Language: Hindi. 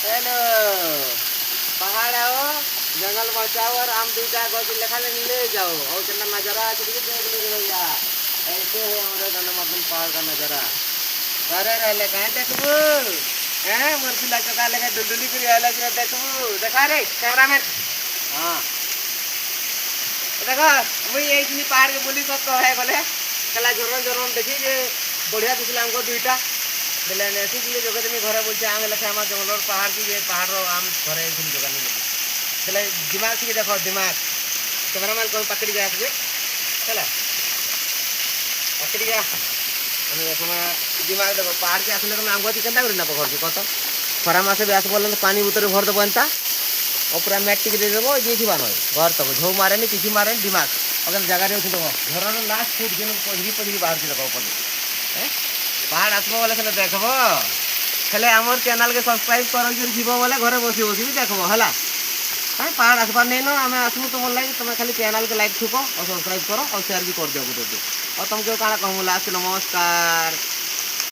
हेलो पहाड़ आओ जंगल बचाओ और आम दूटा गज लेखा ले जाओ और कितना नजारा देख लीजिए भैया। ऐसे है हमारे गंधमार्दन पहाड़ का नजारा। अरे रहले कहाँ देखबू हैं मरसिला चका लगे डुलडुली करी आला कि देखबू देखा रे कैमरामैन। हाँ देखो मुई यही पहाड़ के बुली सब है बोले कला झरन झरन देखी जे बढ़िया दिखला हमको दुईटा बेले नेसी के जगह तुम घरे बोलते आम लेखे आम जंगल पहाड़ की जे पहाड़ आम घरे जगह नहीं बोले दिमाग से देखो दिमाग कैमरामैन को पकड़ी गया तुझे चला पकड़ी गया दिमाग देखो पहाड़ के आसले तुम आमको केन्ता कर ना पकड़ कत खरा मसे भी आस बोल पानी उतर भर देव एंता और पूरा मैट्रिक दे देव ये थी नय घर तक झो मारे किसी मारे दिमाग अगर जगह देख देव घर लास्ट फुट जेन पजरी पजरी बाहर देखो पड़े पहाड़ आसब बोले से देखब हेले आमर चैनल के सब्सक्राइब कर जीव बोले घरे बसी बसी भी देखब है कहीं पहाड़ आसबार नहीं न आम आसमु तुम लगे तुम खाली चैनल के लाइक थुक और सब्सक्राइब करो और शेयर भी कर दियो और तुमको काଣା कहूँ लास्ट नमस्कार।